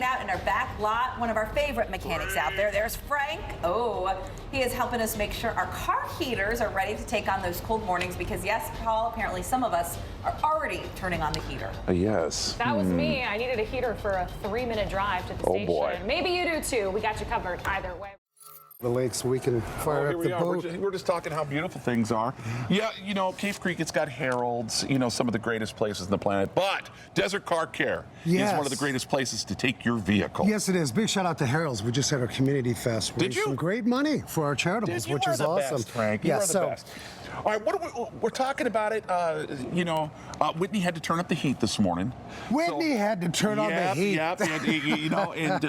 hanging out in our back lot. One of our favorite mechanics out there. There's Frank. Oh, he is helping us make sure our car heaters are ready to take on those cold mornings because, yes, Paul, apparently some of us are already turning on the heater. Yes. That was me. I needed a heater for a 3-minute drive to the station. Boy. Maybe you do too. We got you covered either way. The lakes, we can fire up the boat. We're just talking how beautiful things are. Yeah, you know, Cave Creek, it's got heralds, you know, some of the greatest places on the planet. But Desert Car Care is one of the greatest places to take your vehicle. Yes, it is. Big shout out to Harold's. We just had our community fest. Did you? Some great money for our charitables, which is awesome. Best, Frank. You are the best. All right, we're talking about it. You know, Whitney had to turn up the heat this morning. Whitney had to turn on the heat. Yep, you know, and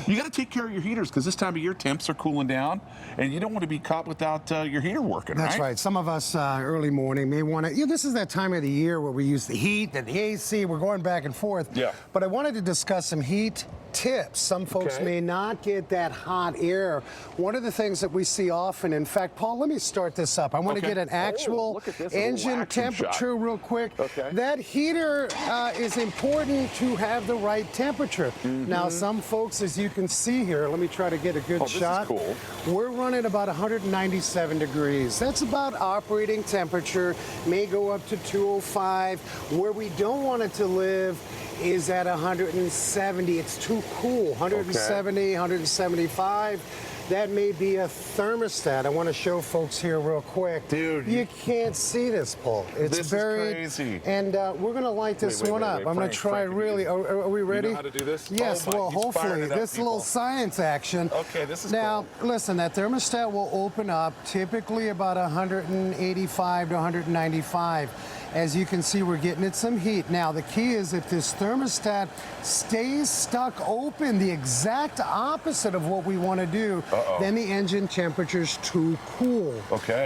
you got to take care of your heaters because this time of year temps are cooling down, and you don't want to be caught without your heater working. That's right. Some of us early morning may want to. You know, this is that time of the year where we use the heat and the AC. We're going back and forth. Yeah. But I wanted to discuss some heat tips. Some folks may not get that hot air. One of the things that we see often, in fact, Paul, let me start this up. I want to get an actual engine temperature real quick. That heater is important to have the right temperature. Now, some folks, as you can see here, let me try to get a good shot. This is cool. We're running about 197 degrees. That's about operating temperature. May go up to 205. Where we don't want it to live is at 170. It's too cool. 170, 175. That may be a thermostat. I want to show folks here real quick. Dude. You can't see this, Paul. It's buried. This is crazy. And we're going to light this one up. I'm going to try really. Are we ready? You know how to do this? Yes, well, hopefully. This little science action. Okay, this is Now, cool. listen, that thermostat will open up typically about 185 to 195. As you can see, we're getting it some heat. Now, the key is if this thermostat stays stuck open, the exact opposite of what we want to do, then the engine temperature's too cool.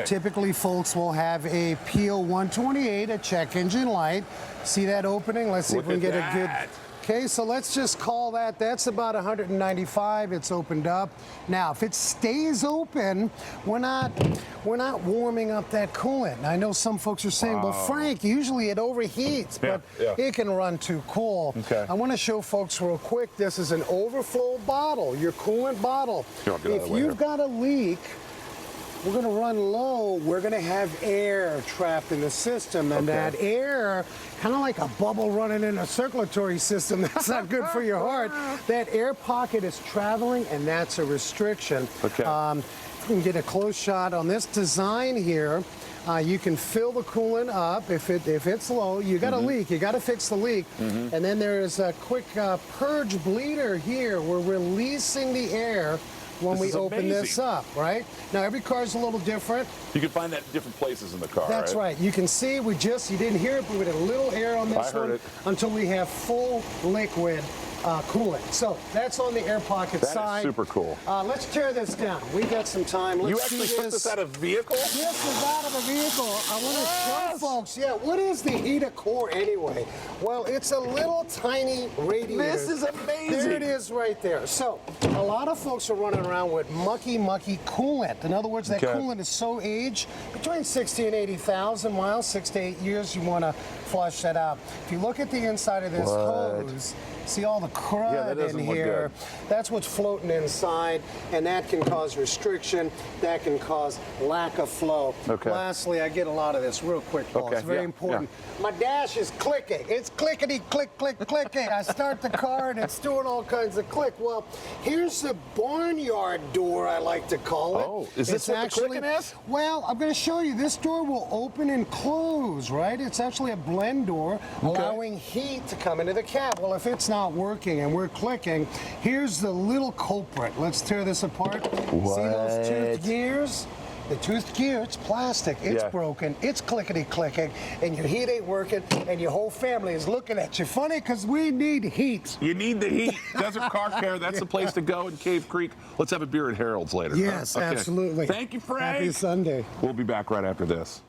Typically, folks will have a PO128, a check engine light. See that opening? Let's see if we can get a good... Okay, so let's just call that. That's about 195. It's opened up. Now, if it stays open, we're not warming up that coolant. And I know some folks are saying, well, Frank, usually it overheats, but it can run too cool. I want to show folks real quick. This is an overflow bottle, your coolant bottle. If you've got a leak, we're going to run low. We're going to have air trapped in the system, and that air, kind of like a bubble running in a circulatory system, that's not good for your heart. That air pocket is traveling, and that's a restriction. You can get a close shot on this design here. You can fill the coolant up if it's low. You got a leak. You got to fix the leak. And then there is a quick purge bleeder here. We're releasing the air when we open this up, right? Now, every car is a little different. You can find that in different places in the car, That's right. You can see, you didn't hear it, but we did a little air on this one until we have full liquid coolant. So that's on the air pocket side. That is super cool. Let's tear this down. We got some time. Let's you actually took this out of a vehicle? This is out of a vehicle. I want to show folks, what is the heater core anyway? Well, it's a little tiny radiator. This is amazing. There it is right there. So a lot of folks are running around with mucky coolant. In other words, that coolant is so aged, between 60 and 80,000 miles, 6 to 8 years, you want to flush that out. If you look at the inside of this hose, see all the crud in here. That's what's floating inside, and that can cause restriction. That can cause lack of flow. Lastly, I get a lot of this real quick, Paul. It's very important. My dash is clicking. It's clickety, click, click, clicking. I start the car, and it's doing all kinds of click. Well, here's the barnyard door, I like to call it. Oh, is this what the clicking is? Well, I'm going to show you. This door will open and close, right? It's actually a blend door, allowing heat to come into the cab. Well, if it's not working and we're clicking, here's the little culprit. Let's tear this apart. See those toothed gears? The toothed gear, it's plastic, it's broken, it's clickety-clicking, and your heat ain't working, and your whole family is looking at you funny because we need heat. You need the heat. Desert Car Care, that's the place to go in Cave Creek. Let's have a beer at Harold's later. Yes, absolutely. Thank you, Frank. Happy Sunday. We'll be back right after this.